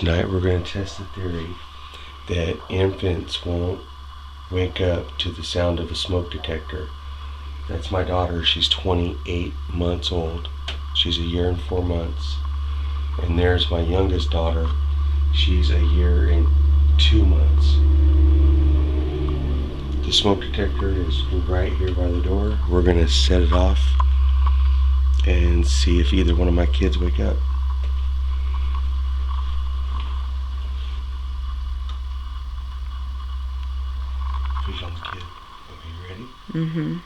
Tonight we're going to test the theory that infants won't wake up to the sound of a smoke detector. That's my daughter. She's 28 months old. She's a year and 4 months. And there's my youngest daughter. She's a year and 2 months. The smoke detector is right here by the door. We're going to set it off and see if either one of my kids wake up. Feet on the kid. Okay, you ready? Mm-hmm.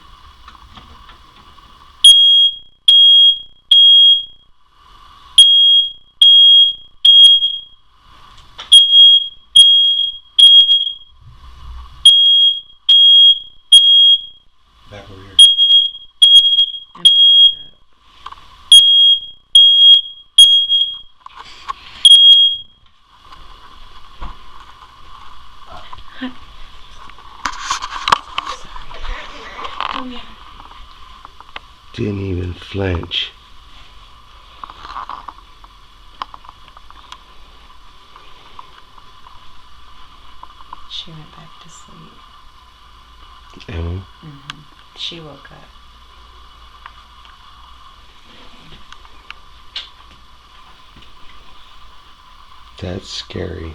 Back over here. Emma woke up. Hi. Sorry. Come here. Didn't even flinch. She went back to sleep. Emma? Mm-hmm. She woke up. That's scary.